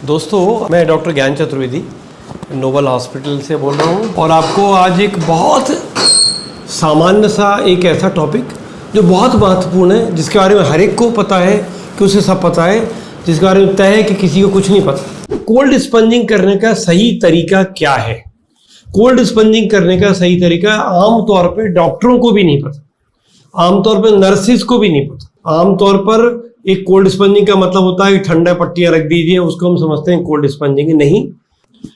दोस्तों, मैं डॉक्टर ज्ञान चतुर्वेदी नोबल हॉस्पिटल से बोल रहा हूँ और आपको आज एक बहुत सामान्य सा एक ऐसा टॉपिक जो बहुत महत्वपूर्ण है, जिसके बारे में हर एक को पता है कि उसे सब पता है, जिसके बारे में तय है कि किसी को कुछ नहीं पता। कोल्ड स्पंजिंग करने का सही तरीका क्या है? कोल्ड स्पंजिंग करने का सही तरीका आमतौर पे डॉक्टरों को भी नहीं पता, आमतौर पर नर्सिस को भी नहीं पता। आमतौर पर एक कोल्ड स्पंजिंग का मतलब होता है कि ठंडा पट्टियां रख दीजिए, उसको हम समझते हैं कोल्ड स्पंजिंग। नहीं,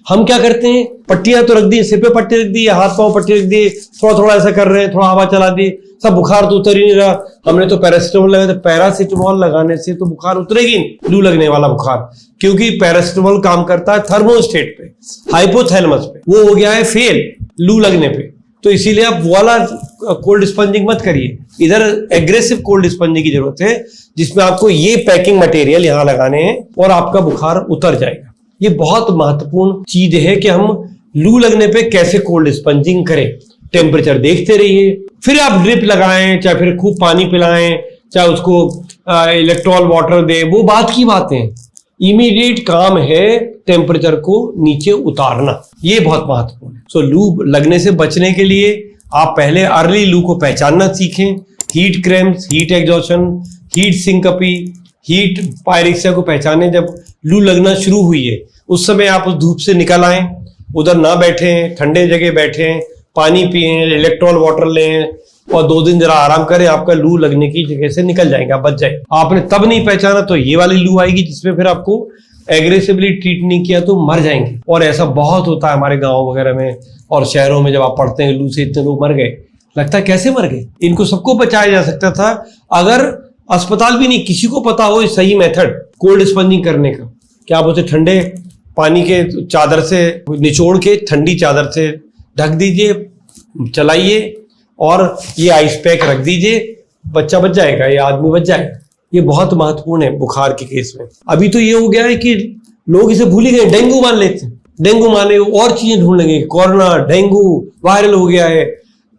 हम क्या करते हैं, पट्टियां तो रख दी, सिर पे पट्टी रख दी, हाथ पांव पट्टी रख दी, थोड़ा थोड़ा ऐसा कर रहे हैं, थोड़ा हवा चला दी, सब बुखार तो उतर ही नहीं रहा। हमने तो पैरासिटामोल लगाया, तो पैरासिटामोल लगाने से तो बुखार उतरेगी नहीं, लू लगने वाला बुखार, क्योंकि पैरासिटामोल काम करता है थर्मोस्टेट पे, हाइपोथैलेमस पे। वो हो गया है फेल लू लगने पे, तो इसीलिए आप वाला कोल्ड स्पंजिंग मत करिए। इधर एग्रेसिव कोल्ड स्पंजिंग की जरूरत है, जिसमें आपको ये पैकिंग मटेरियल यहाँ लगाने हैं और आपका बुखार उतर जाएगा। ये बहुत महत्वपूर्ण चीज है कि हम लू लगने पे कैसे कोल्ड स्पंजिंग करें। टेम्परेचर देखते रहिए, फिर आप ड्रिप लगाएं, चाहे फिर खूब पानी पिलाएं, चाहे उसको इलेक्ट्रॉल वाटर दे, वो बात की बातें। इमीडिएट काम है टेम्परेचर को नीचे उतारना, ये बहुत महत्वपूर्ण है। सो लू लगने से बचने के लिए आप पहले अर्ली लू को पहचानना सीखें। Heat cramps, heat exhaustion, heat syncope, heat pyrexia को पहचानें। जब लू लगना शुरू हुई है उस समय आप उस धूप से निकल आएं, उधर ना बैठें, ठंडे जगह बैठें, पानी पिएं, इलेक्ट्रॉल वाटर लें और 2 दिन जरा आराम करें, आपका लू लगने की जगह से निकल जाएगा, बच जाए। आपने तब नहीं पहचाना तो ये वाली लू आएगी, जिसमें फिर आपको एग्रेसिवली ट्रीट नहीं किया तो मर जाएंगे। और ऐसा बहुत होता है हमारे गांव वगैरह में और शहरों में, जब आप पढ़ते हैं लू से इतने लोग मर गए, लगता है कैसे मर गए। इनको सबको बचाया जा सकता था अगर अस्पताल भी नहीं, किसी को पता हो सही मेथड कोल्ड स्पंजिंग करने का। क्या आप उसे ठंडे पानी के चादर से निचोड़ के ठंडी चादर से ढक दीजिए, चलाइए और ये आइस पैक रख दीजिए, बच्चा बच जाएगा, ये आदमी बच जाएगा। ये बहुत महत्वपूर्ण है बुखार के केस में। अभी तो ये हो गया है कि लोग इसे भूल ही गए, डेंगू मान लेते हैं, डेंगू माने और चीजें ढूंढ लेंगे, कोरोना, डेंगू वायरल हो गया है।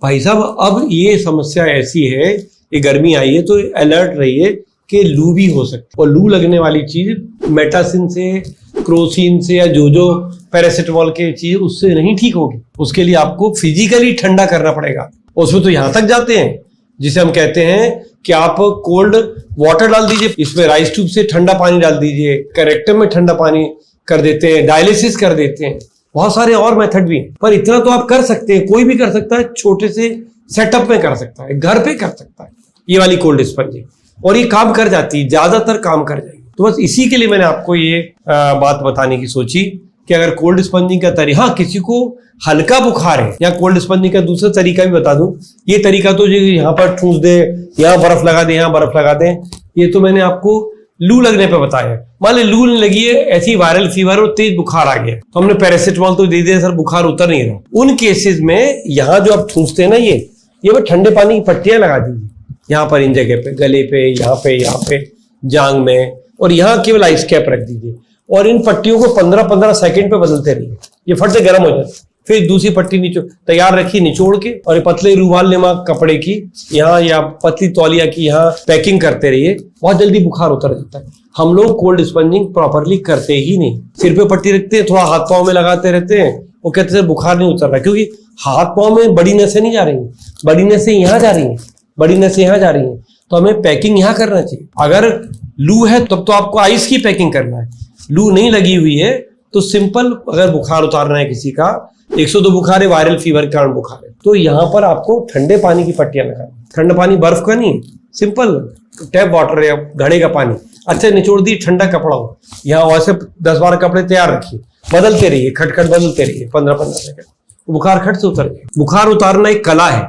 भाई साहब, अब ये समस्या ऐसी है, ये गर्मी आई है तो अलर्ट रहिए कि लू भी हो सकती है। और लू लगने वाली चीज मेटासिन से, क्रोसिन से या जो पैरासिटामोल के चीज उससे नहीं ठीक होगी। उसके लिए आपको फिजिकली ठंडा करना पड़ेगा। उसमें तो यहां तक जाते हैं जिसे हम कहते हैं कि आप कोल्ड वाटर डाल दीजिए, इसमें राइस ट्यूब से ठंडा पानी डाल दीजिए, करेक्टम में ठंडा पानी कर देते हैं, डायलिसिस कर देते हैं, बहुत सारे और मेथड भी हैं। पर इतना तो आप कर सकते हैं, कोई भी कर सकता है, छोटे से सेटअप में कर सकता है, घर पे कर सकता है ये वाली कोल्ड स्पंजिंग, और ये काम कर जाती है, ज्यादातर काम कर जाएगी। तो बस इसी के लिए मैंने आपको ये बात बताने की सोची कि अगर कोल्ड स्पंजिंग का तरीका, हाँ किसी को हल्का बुखार है, या कोल्ड स्पंजिंग का दूसरा तरीका भी बता दूं। ये तरीका तो यहाँ पर ठूस दे, यहाँ बर्फ लगा दे, यहाँ बर्फ लगा दे, ये तो मैंने आपको लू लगने पे बताया। मान ली लू नहीं लगी है, ऐसी वायरल फीवर और तेज बुखार आ गया, तो हमने पैरासिटामोल तो दे दिया, सर बुखार उतर नहीं रहा। उन केसेस में यहाँ जो आप ठूसते हैं ना, ये ठंडे पानी की पट्टियां लगा दीजिए, यहाँ पर इन जगह पे, गले पे, यहाँ पे जांग में, और यहाँ केवल आइस कैप रख दीजिए और इन पट्टियों को 15-15 सेकंड पे बदलते रहिए। ये फट से गर्म हो जाए, फिर दूसरी पट्टी नीचे तैयार रखिए निचोड़ के, और ये पतले रूमाल नुमा कपड़े की यहाँ या पतली तौलिया की यहाँ पैकिंग करते रहिए, बहुत जल्दी बुखार उतर जाता है। हम लोग कोल्ड स्पंजिंग प्रॉपरली करते ही नहीं, सिर पे पट्टी रखते हैं, थोड़ा हाथ पांव में लगाते रहते हैं, वो कहते हैं बुखार नहीं उतर रहा, क्योंकि हाथ पांव में बड़ी नसें नहीं जा रही, बड़ी नसें यहाँ जा रही है, बड़ी नसें यहाँ जा रही है, तो हमें पैकिंग यहाँ करना चाहिए। अगर लू है तब तो आपको आइस की पैकिंग करना है। लू नहीं लगी हुई है तो सिंपल, अगर बुखार उतारना है किसी का, 102 बुखार है, वायरल फीवर के कारण बुखार है, तो यहाँ पर आपको ठंडे पानी की पट्टियां लगानी। ठंडा पानी बर्फ का नहीं, सिंपल टैप वाटर या घड़े का पानी, अच्छे निचोड़ दी, ठंडा कपड़ा हो, यहाँ वैसे 10-12 कपड़े तैयार रखिए, बदलते रहिए, खटखट बदलते रहिए 15-15 सेकंड, बुखार खट से उतर गया। बुखार उतारना एक कला है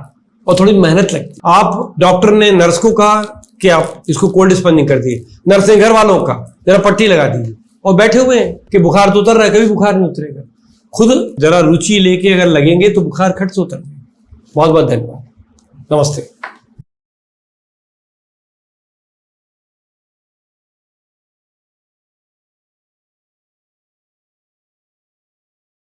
और थोड़ी मेहनत लगती है। आप डॉक्टर ने नर्स को कहा कि आप इसको कोल्ड स्पंजिंग कर दिए, नर्स ने घर वालों का जरा पट्टी लगा दीजिए, और बैठे हुए हैं कि बुखार तो उतर रहा है, कभी बुखार नहीं उतरेगा। खुद जरा रुचि लेके अगर लगेंगे तो बुखार खट से उतर जाएगा। बहुत बहुत धन्यवाद, नमस्ते।